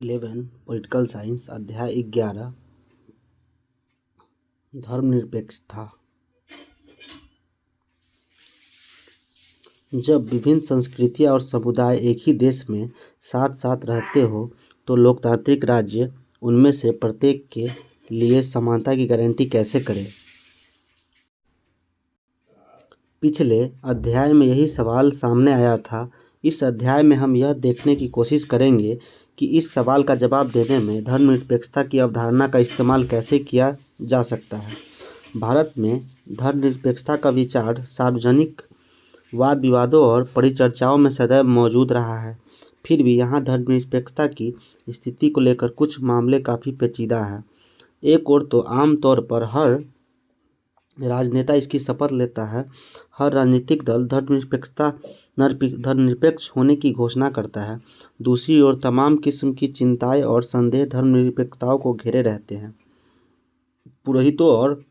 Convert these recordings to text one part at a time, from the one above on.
11 political science अध्याय 11 धर्मनिरपेक्षता। जब विभिन्न संस्कृतियां और समुदाय एक ही देश में साथ साथ रहते हो तो लोकतांत्रिक राज्य उनमें से प्रत्येक के लिए समानता की गारंटी कैसे करे। पिछले अध्याय में यही सवाल सामने आया था। इस अध्याय में हम यह देखने की कोशिश करेंगे कि इस सवाल का जवाब देने में धर्मनिरपेक्षता की अवधारणा का इस्तेमाल कैसे किया जा सकता है। भारत में धर्मनिरपेक्षता का विचार सार्वजनिक वाद विवादों और परिचर्चाओं में सदैव मौजूद रहा है। फिर भी यहाँ धर्मनिरपेक्षता की स्थिति को लेकर कुछ मामले काफ़ी पेचीदा हैं। एक ओर तो आम तौर पर हर राजनेता इसकी शपथ लेता है, हर राजनीतिक दल धर्मनिरपेक्ष होने की घोषणा करता है। दूसरी ओर तमाम किस्म की चिंताएं और संदेह धर्मनिरपेक्षताओं को घेरे रहते हैं। पुरोहितों और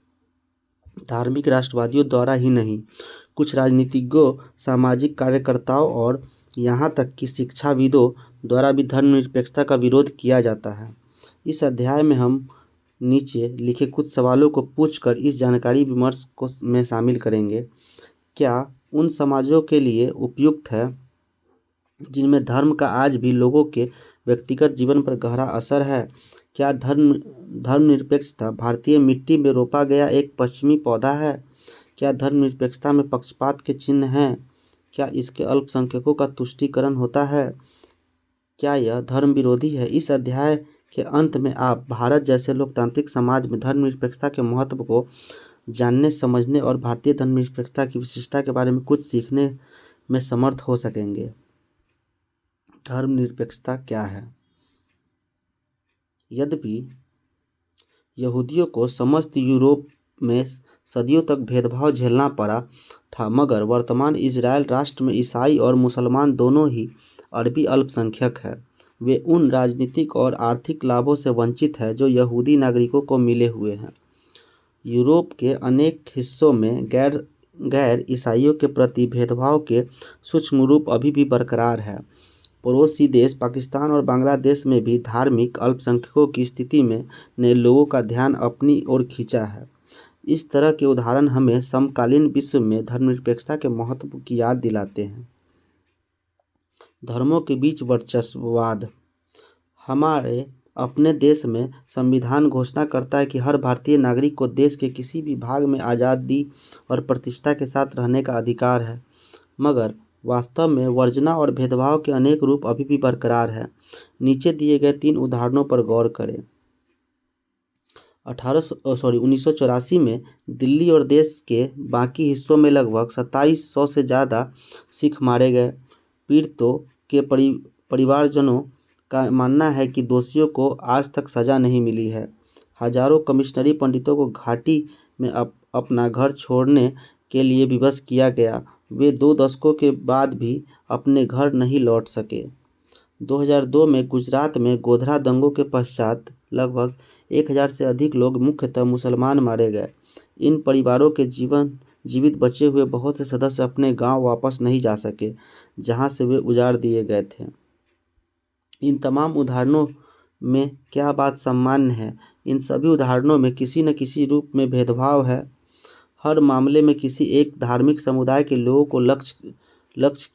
धार्मिक राष्ट्रवादियों द्वारा ही नहीं, कुछ राजनीतिज्ञों, सामाजिक कार्यकर्ताओं और यहाँ तक कि शिक्षाविदों द्वारा भी धर्मनिरपेक्षता का विरोध किया जाता है। इस अध्याय में हम नीचे लिखे कुछ सवालों को पूछकर इस जानकारी विमर्श को में शामिल करेंगे। क्या उन समाजों के लिए उपयुक्त है जिनमें धर्म का आज भी लोगों के व्यक्तिगत जीवन पर गहरा असर है? क्या धर्मनिरपेक्षता भारतीय मिट्टी में रोपा गया एक पश्चिमी पौधा है? क्या धर्मनिरपेक्षता में पक्षपात के चिन्ह हैं? क्या इसके अल्पसंख्यकों का तुष्टीकरण होता है? क्या यह धर्म विरोधी है? इस अध्याय के अंत में आप भारत जैसे लोकतांत्रिक समाज में धर्मनिरपेक्षता के महत्व को जानने, समझने और भारतीय धर्मनिरपेक्षता की विशिष्टता के बारे में कुछ सीखने में समर्थ हो सकेंगे। धर्मनिरपेक्षता क्या है? यद्यपि यहूदियों को समस्त यूरोप में सदियों तक भेदभाव झेलना पड़ा था, मगर वर्तमान इजरायल राष्ट्र में ईसाई और मुसलमान दोनों ही अरबी अल्पसंख्यक हैं। वे उन राजनीतिक और आर्थिक लाभों से वंचित हैं जो यहूदी नागरिकों को मिले हुए हैं। यूरोप के अनेक हिस्सों में गैर ईसाइयों के प्रति भेदभाव के सूक्ष्म रूप अभी भी बरकरार है। पड़ोसी देश पाकिस्तान और बांग्लादेश में भी धार्मिक अल्पसंख्यकों की स्थिति ने लोगों का ध्यान अपनी ओर खींचा है। इस तरह के उदाहरण हमें समकालीन विश्व में धर्मनिरपेक्षता के महत्व की याद दिलाते हैं। धर्मों के बीच वर्चस्ववाद। हमारे अपने देश में संविधान घोषणा करता है कि हर भारतीय नागरिक को देश के किसी भी भाग में आज़ादी और प्रतिष्ठा के साथ रहने का अधिकार है, मगर वास्तव में वर्जना और भेदभाव के अनेक रूप अभी भी बरकरार है। नीचे दिए गए 3 उदाहरणों पर गौर करें। 1984 में दिल्ली और देश के बाकी हिस्सों में लगभग 2700 से ज़्यादा सिख मारे गए। पीड़ितों के परिवारजनों का मानना है कि दोषियों को आज तक सज़ा नहीं मिली है। हजारों कमिश्नरी पंडितों को घाटी में अपना घर छोड़ने के लिए विवश किया गया। वे 2 दशकों के बाद भी अपने घर नहीं लौट सके। 2002 में गुजरात में गोधरा दंगों के पश्चात लगभग 1000 से अधिक लोग, मुख्यतः मुसलमान, मारे गए। इन परिवारों के जीवित बचे हुए बहुत से सदस्य अपने गांव वापस नहीं जा सके जहां से वे उजाड़ दिए गए थे। इन तमाम उदाहरणों में क्या बात सामान्य है? इन सभी उदाहरणों में किसी न किसी रूप में भेदभाव है। हर मामले में किसी एक धार्मिक समुदाय के लोगों को लक्ष्य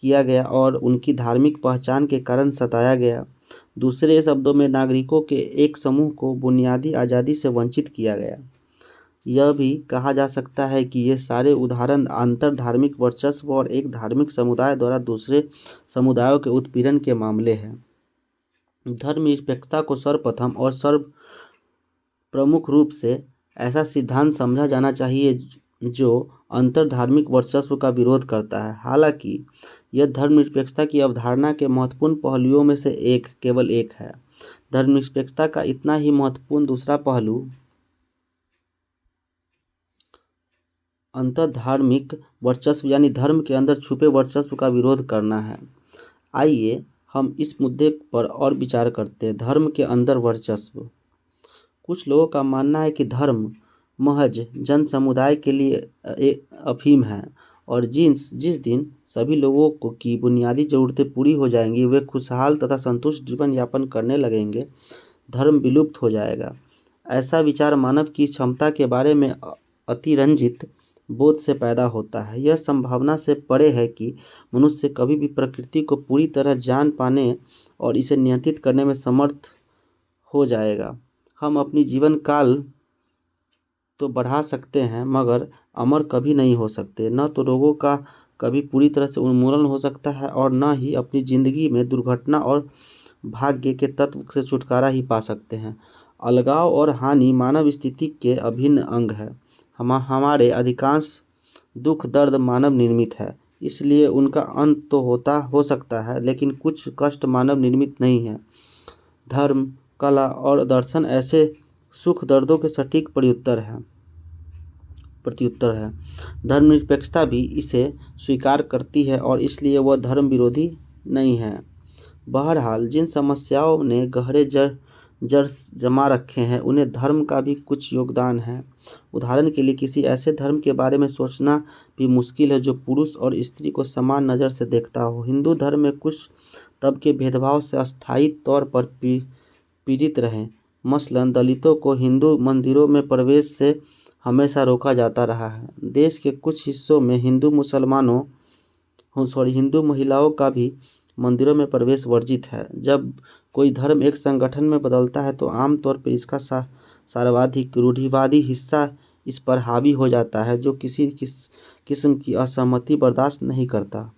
किया गया और उनकी धार्मिक पहचान के कारण सताया गया। दूसरे शब्दों में नागरिकों के एक समूह को बुनियादी आज़ादी से वंचित किया गया। यह भी कहा जा सकता है कि ये सारे उदाहरण अंतर धार्मिक वर्चस्व और एक धार्मिक समुदाय द्वारा दूसरे समुदायों के उत्पीड़न के मामले हैं। धर्मनिरपेक्षता को सर्वप्रथम और सर्वप्रमुख रूप से ऐसा सिद्धांत समझा जाना चाहिए जो अंतर धार्मिक वर्चस्व का विरोध करता है। हालांकि यह धर्मनिरपेक्षता की अवधारणा के महत्वपूर्ण पहलुओं में से केवल एक है। धर्मनिरपेक्षता का इतना ही महत्वपूर्ण दूसरा पहलू अंतर धार्मिक वर्चस्व यानी धर्म के अंदर छुपे वर्चस्व का विरोध करना है। आइए हम इस मुद्दे पर और विचार करते हैं। धर्म के अंदर वर्चस्व। कुछ लोगों का मानना है कि धर्म महज जन समुदाय के लिए अफीम है और जिस दिन सभी लोगों को की बुनियादी ज़रूरतें पूरी हो जाएंगी, वे खुशहाल तथा संतुष्ट जीवन यापन करने लगेंगे, धर्म विलुप्त हो जाएगा। ऐसा विचार मानव की क्षमता के बारे में अतिरंजित बोध से पैदा होता है। यह संभावना से परे है कि मनुष्य कभी भी प्रकृति को पूरी तरह जान पाने और इसे नियंत्रित करने में समर्थ हो जाएगा। हम अपनी जीवन काल तो बढ़ा सकते हैं, मगर अमर कभी नहीं हो सकते। न तो रोगों का कभी पूरी तरह से उन्मूलन हो सकता है और न ही अपनी ज़िंदगी में दुर्घटना और भाग्य के तत्व से छुटकारा ही पा सकते हैं। अलगाव और हानि मानव स्थिति के अभिन्न अंग है। हमारे अधिकांश दुख दर्द मानव निर्मित है, इसलिए उनका अंत तो हो सकता है, लेकिन कुछ कष्ट मानव निर्मित नहीं है। धर्म, कला और दर्शन ऐसे सुख दर्दों के सटीक प्रत्युत्तर है। धर्मनिरपेक्षता भी इसे स्वीकार करती है और इसलिए वह धर्म विरोधी नहीं है। बहरहाल, जिन समस्याओं ने गहरे जड़ जमा रखे हैं, उन्हें धर्म का भी कुछ योगदान है। उदाहरण के लिए, किसी ऐसे धर्म के बारे में सोचना भी मुश्किल है जो पुरुष और स्त्री को समान नज़र से देखता हो। हिंदू धर्म में कुछ तबके भेदभाव से अस्थायी तौर पर पीड़ित रहे। मसलन दलितों को हिंदू मंदिरों में प्रवेश से हमेशा रोका जाता रहा है। देश के कुछ हिस्सों में हिंदू महिलाओं का भी मंदिरों में प्रवेश वर्जित है। जब कोई धर्म एक संगठन में बदलता है तो आमतौर पर इसका सर्वाधिक रूढ़िवादी हिस्सा इस पर हावी हो जाता है, जो किसी किस्म की असहमति बर्दाश्त नहीं करता।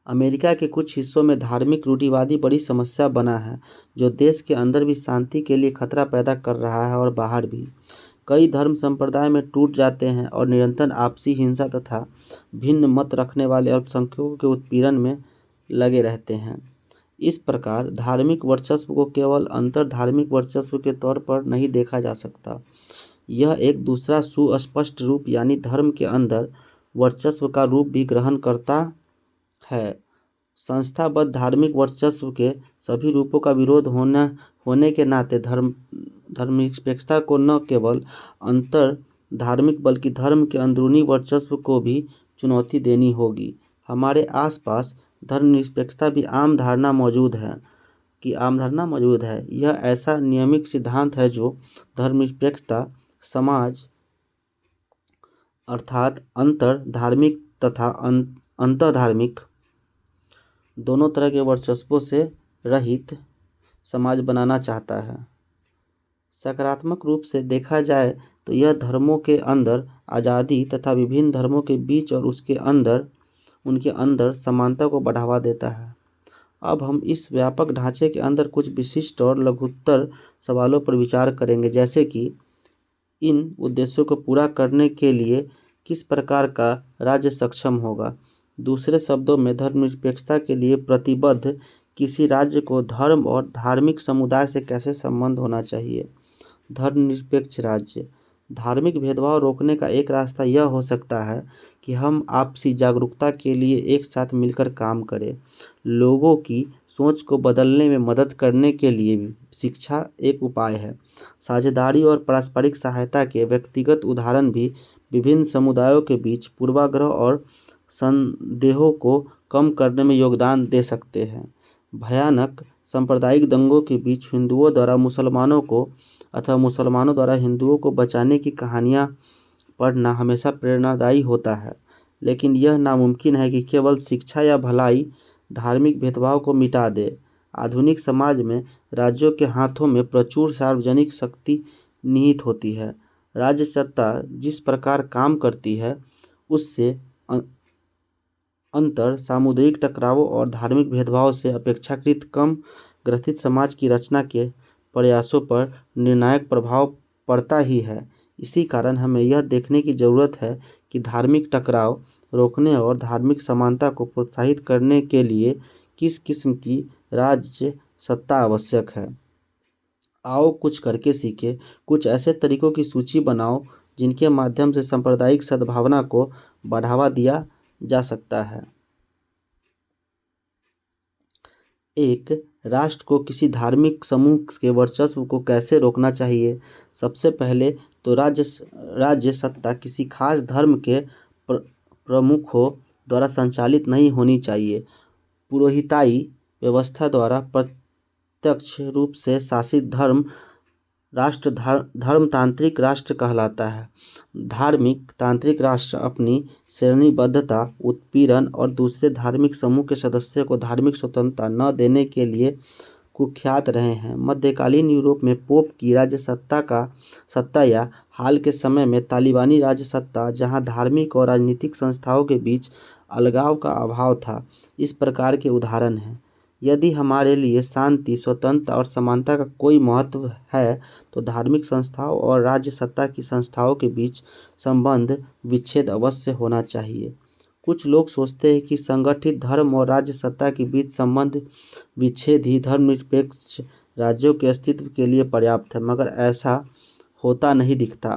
अमेरिका के कुछ हिस्सों में धार्मिक रूढ़िवादी बड़ी समस्या बना है, जो देश के अंदर भी शांति के लिए खतरा पैदा कर रहा है और बाहर भी। कई धर्म संप्रदाय में टूट जाते हैं और निरंतर आपसी हिंसा तथा भिन्न मत रखने वाले अल्पसंख्यकों के उत्पीड़न में लगे रहते हैं। इस प्रकार धार्मिक वर्चस्व को केवल अंतर धार्मिक वर्चस्व के तौर पर नहीं देखा जा सकता। यह एक दूसरा सुस्पष्ट रूप यानी धर्म के अंदर वर्चस्व का रूप भी ग्रहण करता है। संस्थाबद्ध धार्मिक वर्चस्व के सभी रूपों का विरोध होने के नाते धर्मनिरपेक्षता को न केवल अंतर धार्मिक बल्कि धर्म के अंदरूनी वर्चस्व को भी चुनौती देनी होगी। हमारे आसपास धर्मनिरपेक्षता भी आम धारणा मौजूद है। यह ऐसा नियमित सिद्धांत है जो धर्मनिरपेक्षता समाज अर्थात अंतर धार्मिक तथा अंतः धार्मिक दोनों तरह के वर्चस्वों से रहित समाज बनाना चाहता है। सकारात्मक रूप से देखा जाए तो यह धर्मों के अंदर आज़ादी तथा विभिन्न धर्मों के बीच और उनके अंदर समानता को बढ़ावा देता है। अब हम इस व्यापक ढांचे के अंदर कुछ विशिष्ट और लघुत्तर सवालों पर विचार करेंगे, जैसे कि इन उद्देश्यों को पूरा करने के लिए किस प्रकार का राज्य सक्षम होगा। दूसरे शब्दों में, धर्मनिरपेक्षता के लिए प्रतिबद्ध किसी राज्य को धर्म और धार्मिक समुदाय से कैसे संबंध होना चाहिए। धर्मनिरपेक्ष राज्य। धार्मिक भेदभाव रोकने का एक रास्ता यह हो सकता है कि हम आपसी जागरूकता के लिए एक साथ मिलकर काम करें। लोगों की सोच को बदलने में मदद करने के लिए भी शिक्षा एक उपाय है। साझेदारी और पारस्परिक सहायता के व्यक्तिगत उदाहरण भी विभिन्न समुदायों के बीच पूर्वाग्रह और संदेहों को कम करने में योगदान दे सकते हैं। भयानक सांप्रदायिक दंगों के बीच हिंदुओं द्वारा मुसलमानों को अथवा मुसलमानों द्वारा हिंदुओं को बचाने की कहानियाँ पढ़ना हमेशा प्रेरणादायी होता है, लेकिन यह नामुमकिन है कि केवल शिक्षा या भलाई धार्मिक भेदभाव को मिटा दे। आधुनिक समाज में राज्यों के हाथों में प्रचुर सार्वजनिक शक्ति निहित होती है। राज्य सत्ता जिस प्रकार काम करती है, उससे अंतर सामुदायिक टकरावों और धार्मिक भेदभाव से अपेक्षाकृत कम ग्रथित समाज की रचना के प्रयासों पर निर्णायक प्रभाव पड़ता ही है। इसी कारण हमें यह देखने की ज़रूरत है कि धार्मिक टकराव रोकने और धार्मिक समानता को प्रोत्साहित करने के लिए किस किस्म की राज्य सत्ता आवश्यक है। आओ कुछ करके सीखें। कुछ ऐसे तरीकों की सूची बनाओ जिनके माध्यम से सांप्रदायिक सद्भावना को बढ़ावा दिया जा सकता है। एक राष्ट्र को किसी समूह के वर्चस्व को कैसे रोकना चाहिए। सबसे पहले तो राज्य सत्ता किसी खास धर्म के प्रमुखों द्वारा संचालित नहीं होनी चाहिए। पुरोहिताई व्यवस्था द्वारा प्रत्यक्ष रूप से शासित राष्ट्र धर्मतांत्रिक राष्ट्र कहलाता है। धार्मिक तांत्रिक राष्ट्र अपनी श्रेणीबद्धता, उत्पीड़न और दूसरे धार्मिक समूह के सदस्यों को धार्मिक स्वतंत्रता न देने के लिए कुख्यात रहे हैं। मध्यकालीन यूरोप में पोप की राज्य सत्ता या हाल के समय में तालिबानी राज्य सत्ता, जहां धार्मिक और राजनीतिक संस्थाओं के बीच अलगाव का अभाव था, इस प्रकार के उदाहरण हैं। यदि हमारे लिए शांति, स्वतंत्रता और समानता का कोई महत्व है, तो धार्मिक संस्थाओं और राज्य सत्ता की संस्थाओं के बीच संबंध विच्छेद अवश्य होना चाहिए। कुछ लोग सोचते हैं कि संगठित धर्म और राज्य सत्ता के बीच संबंध विच्छेद ही धर्मनिरपेक्ष राज्यों के अस्तित्व के लिए पर्याप्त है, मगर ऐसा होता नहीं दिखता।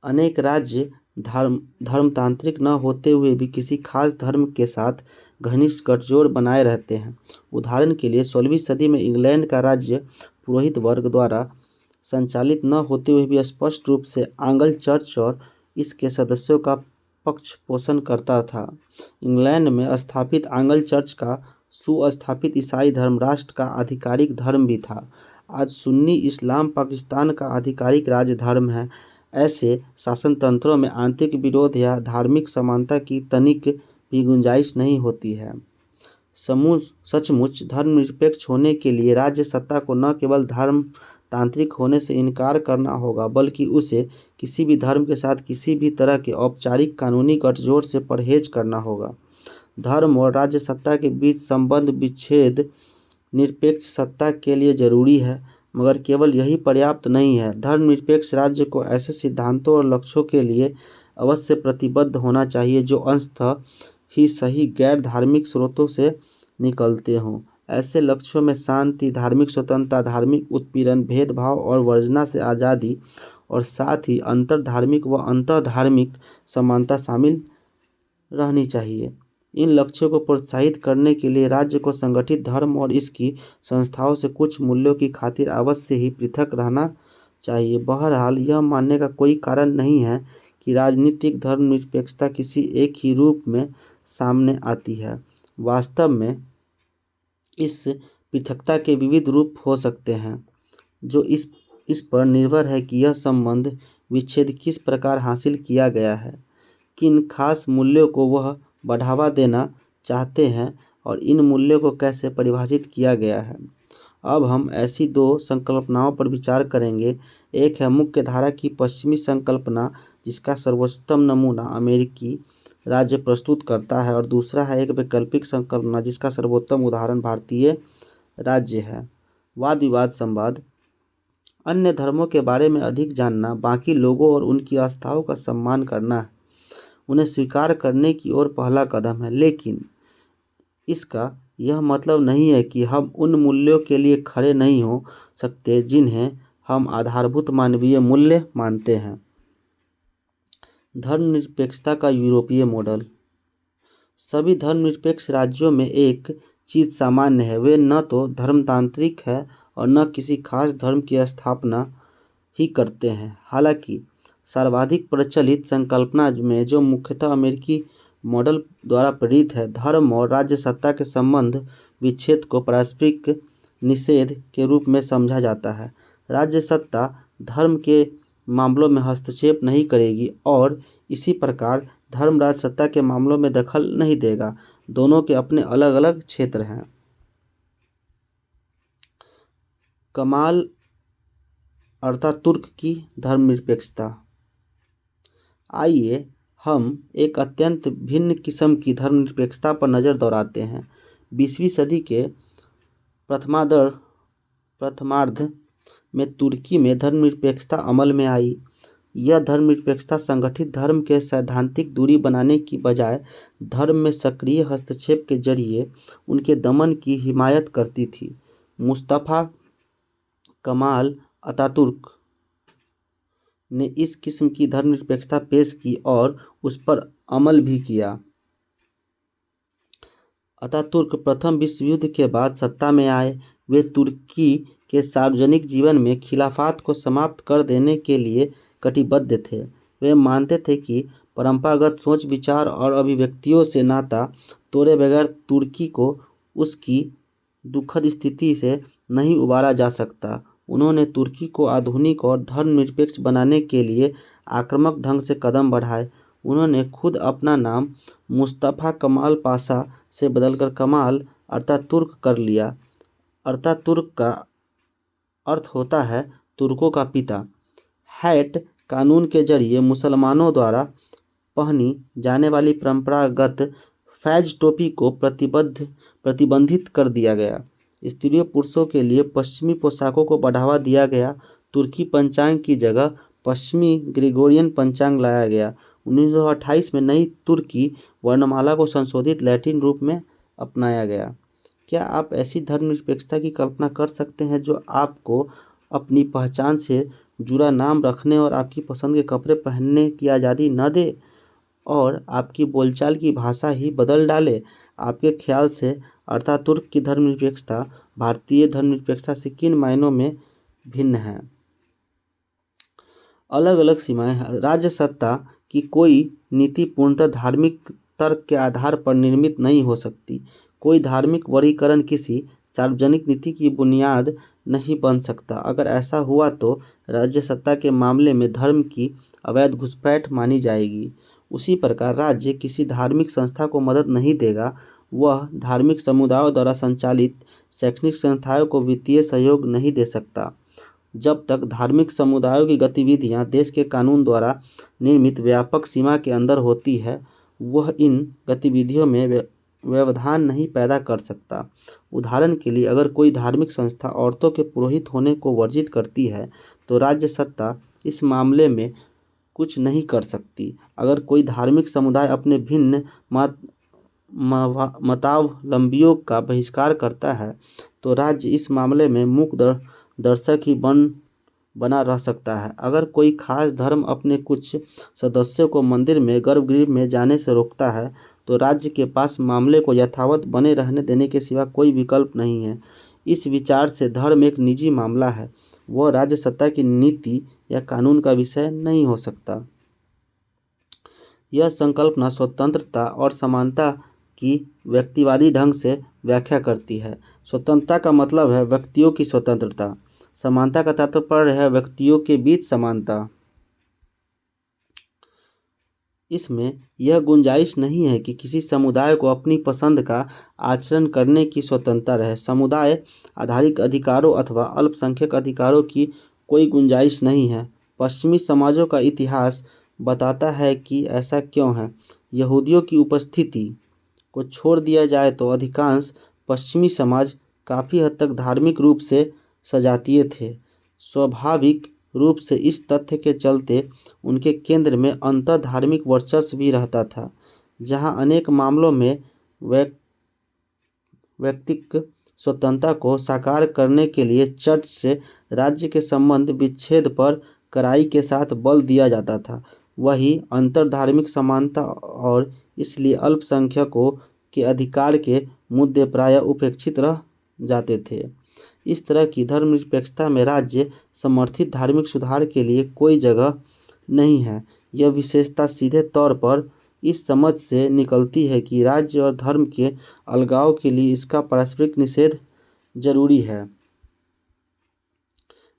अनेक राज्य धर्मतांत्रिक न होते हुए भी किसी खास धर्म के साथ घनिष्ठ गठजोड़ बनाए रहते हैं। उदाहरण के लिए 16वीं सदी में इंग्लैंड का राज्य पुरोहित वर्ग द्वारा संचालित न होते हुए भी स्पष्ट रूप से आंग्ल चर्च और इसके सदस्यों का पक्ष पोषण करता था। इंग्लैंड में स्थापित आंग्ल चर्च का सुस्थापित ईसाई धर्म राष्ट्र का आधिकारिक धर्म भी था। आज सुन्नी इस्लाम पाकिस्तान का आधिकारिक राज्य धर्म है। ऐसे शासन तंत्रों में आंतरिक विरोध या धार्मिक समानता की तनिक भी गुंजाइश नहीं होती है। सचमुच धर्मनिरपेक्ष होने के लिए राज्य सत्ता को न केवल धर्मतांत्रिक होने से इनकार करना होगा, बल्कि उसे किसी भी धर्म के साथ किसी भी तरह के औपचारिक कानूनी गठजोड़ से परहेज करना होगा। धर्म और राज्य सत्ता के बीच संबंध विच्छेद निरपेक्ष सत्ता के लिए जरूरी है, मगर केवल यही पर्याप्त नहीं है। धर्मनिरपेक्ष राज्य को ऐसे सिद्धांतों और लक्ष्यों के लिए अवश्य प्रतिबद्ध होना चाहिए जो अंशतः ही सही गैर धार्मिक स्रोतों से निकलते हों। ऐसे लक्ष्यों में शांति, धार्मिक स्वतंत्रता, धार्मिक उत्पीड़न, भेदभाव और वर्जना से आज़ादी और साथ ही अंतर्धार्मिक व अंतर्धार्मिक समानता शामिल रहनी चाहिए। इन लक्ष्यों को प्रोत्साहित करने के लिए राज्य को संगठित धर्म और इसकी संस्थाओं से कुछ मूल्यों की खातिर अवश्य ही पृथक रहना चाहिए। बहरहाल, यह मानने का कोई कारण नहीं है कि राजनीतिक धर्मनिरपेक्षता किसी एक ही रूप में सामने आती है। वास्तव में इस पृथकता के विविध रूप हो सकते हैं, जो इस पर निर्भर है कि यह संबंध विच्छेद किस प्रकार हासिल किया गया है, किन खास मूल्यों को वह बढ़ावा देना चाहते हैं और इन मूल्यों को कैसे परिभाषित किया गया है। अब हम ऐसी दो संकल्पनाओं पर विचार करेंगे। एक है मुख्य धारा की पश्चिमी संकल्पना, जिसका सर्वोत्तम नमूना अमेरिकी राज्य प्रस्तुत करता है, और दूसरा है एक वैकल्पिक संकल्पना जिसका सर्वोत्तम उदाहरण भारतीय राज्य है। वाद विवाद संवाद। अन्य धर्मों के बारे में अधिक जानना, बाकी लोगों और उनकी आस्थाओं का सम्मान करना है, उन्हें स्वीकार करने की ओर पहला कदम है। लेकिन इसका यह मतलब नहीं है कि हम उन मूल्यों के लिए खड़े नहीं हो सकते जिन्हें हम आधारभूत मानवीय मूल्य मानते हैं। धर्मनिरपेक्षता का यूरोपीय मॉडल। सभी धर्मनिरपेक्ष राज्यों में एक चीज सामान्य है, वे न तो धर्मतांत्रिक है और न किसी खास धर्म की स्थापना ही करते हैं। हालांकि सर्वाधिक प्रचलित संकल्पना में, जो मुख्यतः अमेरिकी मॉडल द्वारा प्रेरित है, धर्म और राज्य सत्ता के संबंध विच्छेद को पारस्परिक निषेध के रूप में समझा जाता है। राज्य सत्ता धर्म के मामलों में हस्तक्षेप नहीं करेगी और इसी प्रकार धर्म राज्य सत्ता के मामलों में दखल नहीं देगा। दोनों के अपने अलग अलग क्षेत्र हैं। कमाल अतातुर्क की धर्मनिरपेक्षता। आइए हम एक अत्यंत भिन्न किस्म की धर्मनिरपेक्षता पर नज़र दौड़ाते हैं। 20वीं सदी के प्रथमार्ध में तुर्की में धर्मनिरपेक्षता अमल में आई। यह धर्मनिरपेक्षता संगठित धर्म के सैद्धांतिक दूरी बनाने की बजाय धर्म में सक्रिय हस्तक्षेप के जरिए उनके दमन की हिमायत करती थी। मुस्तफा कमाल अतातुर्क ने इस किस्म की धर्मनिरपेक्षता पेश की और उस पर अमल भी किया। अतातुर्क प्रथम विश्व युद्ध के बाद सत्ता में आए। वे तुर्की के सार्वजनिक जीवन में खिलाफत को समाप्त कर देने के लिए कटिबद्ध थे। वे मानते थे कि परंपरागत सोच, विचार और अभिव्यक्तियों से नाता तोड़े बगैर तुर्की को उसकी दुखद स्थिति से नहीं उबारा जा सकता। उन्होंने तुर्की को आधुनिक और धर्मनिरपेक्ष बनाने के लिए आक्रामक ढंग से कदम बढ़ाए। उन्होंने खुद अपना नाम मुस्तफ़ा कमाल पाशा से बदलकर कमाल अतातुर्क कर लिया। अतातुर्क का अर्थ होता है तुर्कों का पिता। हैट कानून के जरिए मुसलमानों द्वारा पहनी जाने वाली परंपरागत फैज टोपी को प्रतिबंधित कर दिया गया। स्त्रियों पुरुषों के लिए पश्चिमी पोशाकों को बढ़ावा दिया गया। तुर्की पंचांग की जगह पश्चिमी ग्रेगोरियन पंचांग लाया गया। 1928 में नई तुर्की वर्णमाला को संशोधित लैटिन रूप में अपनाया गया। क्या आप ऐसी धर्मनिरपेक्षता की कल्पना कर सकते हैं जो आपको अपनी पहचान से जुड़ा नाम रखने और आपकी पसंद के कपड़े पहनने की आज़ादी न दे और आपकी बोलचाल की भाषा ही बदल डाले? आपके ख्याल से अतातुर्क की धर्मनिरपेक्षता भारतीय धर्मनिरपेक्षता से किन मायनों में भिन्न है? अलग अलग सीमाएं हैं। राज्य सत्ता की कोई नीति पूर्णतः धार्मिक तर्क के आधार पर निर्मित नहीं हो सकती। कोई धार्मिक वर्गीकरण किसी सार्वजनिक नीति की बुनियाद नहीं बन सकता। अगर ऐसा हुआ तो राज्य सत्ता के मामले में धर्म की अवैध घुसपैठ मानी जाएगी। उसी प्रकार राज्य किसी धार्मिक संस्था को मदद नहीं देगा। वह धार्मिक समुदायों द्वारा संचालित शैक्षणिक संस्थाओं को वित्तीय सहयोग नहीं दे सकता। जब तक धार्मिक समुदायों की गतिविधियां देश के कानून द्वारा निर्मित व्यापक सीमा के अंदर होती है, वह इन गतिविधियों में व्यवधान नहीं पैदा कर सकता। उदाहरण के लिए, अगर कोई धार्मिक संस्था औरतों के पुरोहित होने को वर्जित करती है, तो राज्य सत्ता इस मामले में कुछ नहीं कर सकती। अगर कोई धार्मिक समुदाय अपने भिन्न मतावलंबियों का बहिष्कार करता है, तो राज्य इस मामले में मूक दर्शक ही बना रह सकता है। अगर कोई खास धर्म अपने कुछ सदस्यों को मंदिर में गर्भगृह में जाने से रोकता है, तो राज्य के पास मामले को यथावत बने रहने देने के सिवा कोई विकल्प नहीं है। इस विचार से धर्म एक निजी मामला है, वह राज्य सत्ता की नीति या कानून का विषय नहीं हो सकता। यह संकल्पना स्वतंत्रता और समानता की व्यक्तिवादी ढंग से व्याख्या करती है। स्वतंत्रता का मतलब है व्यक्तियों की स्वतंत्रता। समानता का तात्पर्य है व्यक्तियों के बीच समानता। इसमें यह गुंजाइश नहीं है कि किसी समुदाय को अपनी पसंद का आचरण करने की स्वतंत्रता रहे। समुदाय आधारित अधिकारों अथवा अल्पसंख्यक अधिकारों की कोई गुंजाइश नहीं है। पश्चिमी समाजों का इतिहास बताता है कि ऐसा क्यों है। यहूदियों की उपस्थिति को छोड़ दिया जाए तो अधिकांश पश्चिमी समाज काफ़ी हद तक धार्मिक रूप से सजातीय थे। स्वाभाविक रूप से इस तथ्य के चलते उनके केंद्र में अंतर धार्मिक वर्चस्व भी रहता था। जहां अनेक मामलों में व्यक्तिक स्वतंत्रता को साकार करने के लिए चर्च से राज्य के संबंध विच्छेद पर कड़ाई के साथ बल दिया जाता था, वही अंतर धार्मिक समानता और इसलिए अल्पसंख्यकों के अधिकार के मुद्दे प्रायः उपेक्षित रह जाते थे। इस तरह की धर्मनिरपेक्षता में राज्य समर्थित धार्मिक सुधार के लिए कोई जगह नहीं है। यह विशेषता सीधे तौर पर इस समझ से निकलती है कि राज्य और धर्म के अलगाव के लिए इसका पारस्परिक निषेध जरूरी है।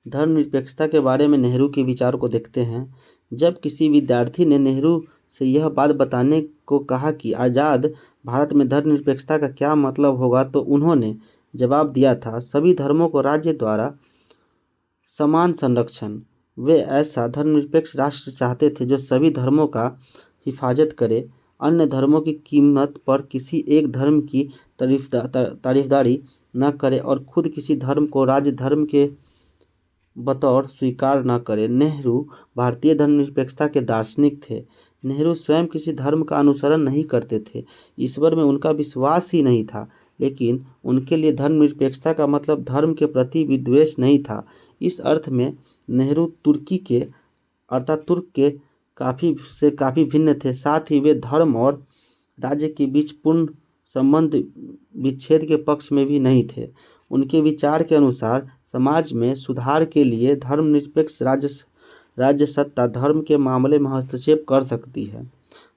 धर्मनिरपेक्षता के बारे में नेहरू के विचार को देखते हैं। जब किसी विद्यार्थी ने नेहरू से यह बात बताने को कहा कि आज़ाद भारत में धर्मनिरपेक्षता का क्या मतलब होगा, तो उन्होंने जवाब दिया था, सभी धर्मों को राज्य द्वारा समान संरक्षण। वे ऐसा धर्मनिरपेक्ष राष्ट्र चाहते थे जो सभी धर्मों का हिफाजत करे, अन्य धर्मों की कीमत पर किसी एक धर्म की तारीफदारी न करे और खुद किसी धर्म को राज्य धर्म के बतौर स्वीकार न करे। नेहरू भारतीय धर्मनिरपेक्षता के दार्शनिक थे। नेहरू स्वयं किसी धर्म का अनुसरण नहीं करते थे, ईश्वर में उनका विश्वास ही नहीं था, लेकिन उनके लिए धर्मनिरपेक्षता का मतलब धर्म के प्रति विद्वेष नहीं था। इस अर्थ में नेहरू तुर्की के अतातुर्क के काफ़ी भिन्न थे। साथ ही वे धर्म और राज्य के बीच पूर्ण संबंध विच्छेद के पक्ष में भी नहीं थे। उनके विचार के अनुसार समाज में सुधार के लिए धर्मनिरपेक्ष राज्य सत्ता धर्म के मामले में हस्तक्षेप कर सकती है।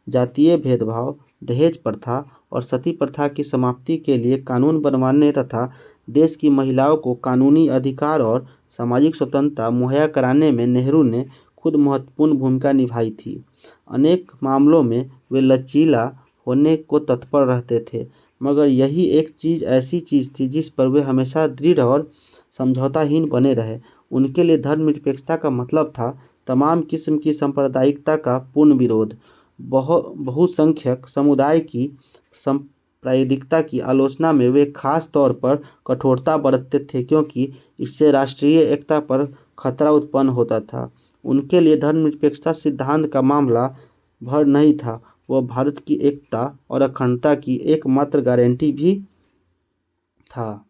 जातीय भेदभाव, दहेज प्रथा और सती प्रथा की समाप्ति के लिए कानून बनवाने तथा देश की महिलाओं को कानूनी अधिकार और सामाजिक स्वतंत्रता मुहैया कराने में नेहरू ने खुद महत्वपूर्ण भूमिका निभाई थी। अनेक मामलों में वे लचीला होने को तत्पर रहते थे, मगर यही एक ऐसी चीज़ थी जिस पर वे हमेशा दृढ़ और समझौताहीन बने रहे। उनके लिए धर्मनिरपेक्षता का मतलब था तमाम किस्म की सांप्रदायिकता का पूर्ण विरोध। बहुसंख्यक समुदाय की सांप्रदायिकता की आलोचना में वे खास तौर पर कठोरता बरतते थे, क्योंकि इससे राष्ट्रीय एकता पर खतरा उत्पन्न होता था। उनके लिए धर्मनिरपेक्षता सिद्धांत का मामला भर नहीं था, वह भारत की एकता और अखंडता की एकमात्र गारंटी भी था।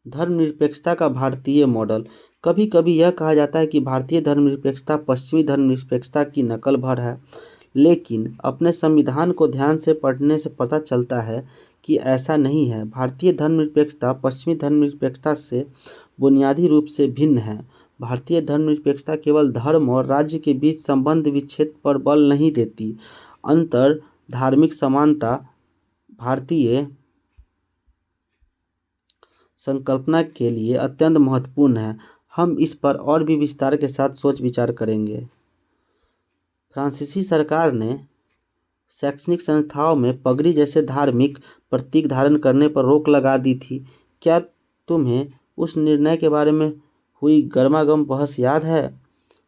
धर्मनिरपेक्षता का भारतीय मॉडल। कभी कभी यह कहा जाता है कि भारतीय धर्मनिरपेक्षता पश्चिमी धर्मनिरपेक्षता की नकल भर है, लेकिन अपने संविधान को ध्यान से पढ़ने से पता चलता है कि ऐसा नहीं है। भारतीय धर्मनिरपेक्षता पश्चिमी धर्मनिरपेक्षता से बुनियादी रूप से भिन्न है। भारतीय धर्मनिरपेक्षता केवल धर्म और राज्य के बीच संबंध विच्छेद पर बल नहीं देती। अंतर धार्मिक समानता भारतीय संकल्पना के लिए अत्यंत महत्वपूर्ण है। हम इस पर और भी विस्तार के साथ सोच विचार करेंगे। फ्रांसीसी सरकार ने शैक्षणिक संस्थाओं में पगड़ी जैसे धार्मिक प्रतीक धारण करने पर रोक लगा दी थी। क्या तुम्हें उस निर्णय के बारे में हुई गर्मागर्म बहस याद है?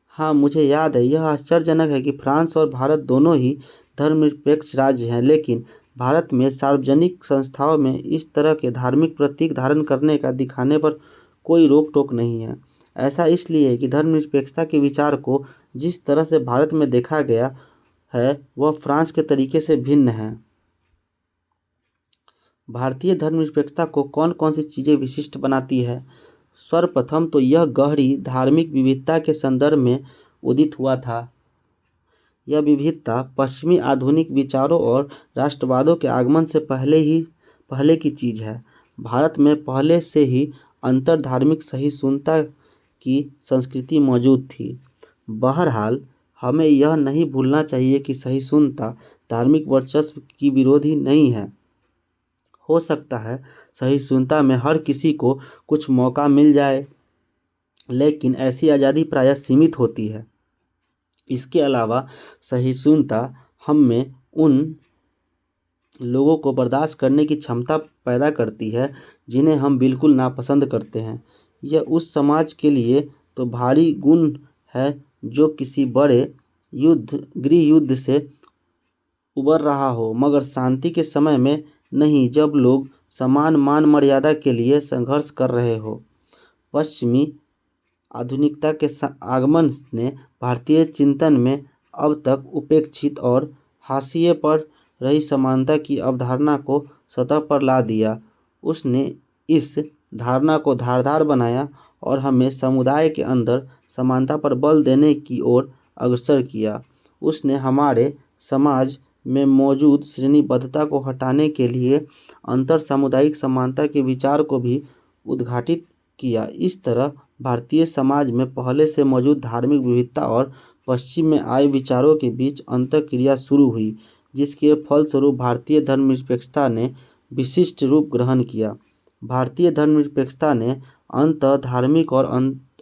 हाँ, मुझे याद है। यह आश्चर्यजनक है कि फ्रांस और भारत दोनों ही धर्मनिरपेक्ष राज्य हैं, लेकिन भारत में सार्वजनिक संस्थाओं में इस तरह के धार्मिक प्रतीक धारण करने का दिखाने पर कोई रोक टोक नहीं है। ऐसा इसलिए है कि धर्मनिरपेक्षता के विचार को जिस तरह से भारत में देखा गया है वह फ्रांस के तरीके से भिन्न है। भारतीय धर्मनिरपेक्षता को कौन कौन सी चीज़ें विशिष्ट बनाती है? सर्वप्रथम तो यह गहरी धार्मिक विविधता के संदर्भ में उदित हुआ था। यह विविधता पश्चिमी आधुनिक विचारों और राष्ट्रवादों के आगमन से पहले की चीज़ है। भारत में पहले से ही अंतर धार्मिक सहिष्णुता की संस्कृति मौजूद थी। बहरहाल, हमें यह नहीं भूलना चाहिए कि सहिष्णुता धार्मिक वर्चस्व की विरोधी नहीं है। हो सकता है सहिष्णुता में हर किसी को कुछ मौका मिल जाए, लेकिन ऐसी आज़ादी प्रायः सीमित होती है। इसके अलावा सहिष्णुता हम में उन लोगों को बर्दाश्त करने की क्षमता पैदा करती है जिन्हें हम बिल्कुल नापसंद करते हैं। यह उस समाज के लिए तो भारी गुण है जो किसी बड़े गृह युद्ध से उबर रहा हो, मगर शांति के समय में नहीं, जब लोग समान मान मर्यादा के लिए संघर्ष कर रहे हो। पश्चिमी आधुनिकता के आगमन ने भारतीय चिंतन में अब तक उपेक्षित और हाशिए पर रही समानता की अवधारणा को सतह पर ला दिया। उसने इस धारणा को धारदार बनाया और हमें समुदाय के अंदर समानता पर बल देने की ओर अग्रसर किया। उसने हमारे समाज में मौजूद श्रेणीबद्धता को हटाने के लिए अंतर सामुदायिक समानता के विचार को भी उद्घाटित किया। इस तरह भारतीय समाज में पहले से मौजूद धार्मिक विविधता और पश्चिम में आए विचारों के बीच अंतःक्रिया शुरू हुई, जिसके फलस्वरूप भारतीय धर्मनिरपेक्षता ने विशिष्ट रूप ग्रहण किया। भारतीय धर्मनिरपेक्षता ने अंतः धार्मिक और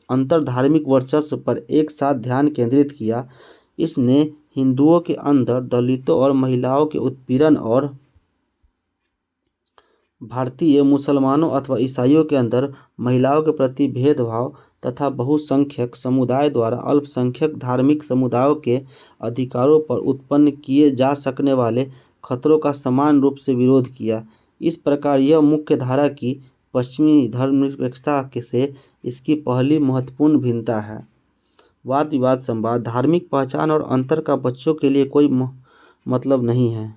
अंतर धार्मिक वर्चस्व पर एक साथ ध्यान केंद्रित किया। इसने हिंदुओं के अंदर दलितों और महिलाओं के उत्पीड़न और भारतीय मुसलमानों अथवा ईसाइयों के अंदर महिलाओं के प्रति भेदभाव तथा बहुसंख्यक समुदाय द्वारा अल्पसंख्यक धार्मिक समुदायों के अधिकारों पर उत्पन्न किए जा सकने वाले खतरों का समान रूप से विरोध किया। इस प्रकार यह मुख्य धारा की पश्चिमी धर्मनिरपेक्षता से इसकी पहली महत्वपूर्ण भिन्नता है। वाद विवाद संवाद। धार्मिक पहचान और अंतर का बच्चों के लिए कोई मतलब नहीं है।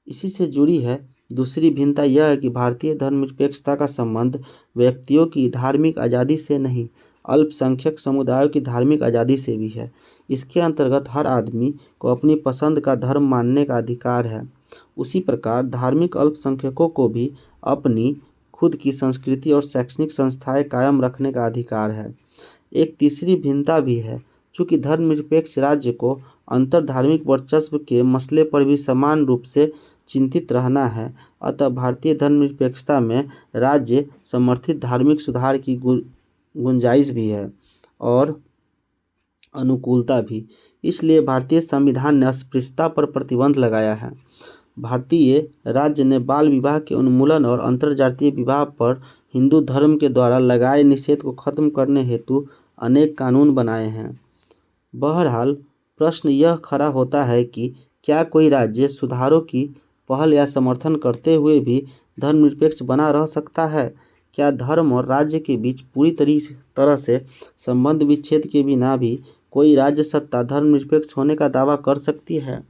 इसी से जुड़ी है दूसरी भिन्नता यह है कि भारतीय धर्मनिरपेक्षता का संबंध व्यक्तियों की धार्मिक आज़ादी से नहीं, अल्पसंख्यक समुदायों की धार्मिक आज़ादी से भी है। इसके अंतर्गत हर आदमी को अपनी पसंद का धर्म मानने का अधिकार है। उसी प्रकार धार्मिक अल्पसंख्यकों को भी अपनी खुद की संस्कृति और शैक्षणिक संस्थाएं कायम रखने का अधिकार है। एक तीसरी भिन्नता भी है। चूँकि धर्मनिरपेक्ष राज्य को अंतर धार्मिक वर्चस्व के मसले पर भी समान रूप से चिंतित रहना है, अतः भारतीय धर्मनिरपेक्षता में राज्य समर्थित धार्मिक सुधार की गुंजाइश भी है और अनुकूलता भी। इसलिए भारतीय संविधान ने अस्पृश्यता पर प्रतिबंध लगाया है। भारतीय राज्य ने बाल विवाह के उन्मूलन और अंतरजातीय विवाह पर हिंदू धर्म के द्वारा लगाए निषेध को खत्म करने हेतु अनेक कानून बनाए हैं। बहरहाल प्रश्न यह खड़ा होता है कि क्या कोई राज्य सुधारों की पहल या समर्थन करते हुए भी धर्मनिरपेक्ष बना रह सकता है? क्या धर्म और राज्य के बीच पूरी तरह से संबंध विच्छेद के बिना भी कोई राज्य सत्ता धर्मनिरपेक्ष होने का दावा कर सकती है?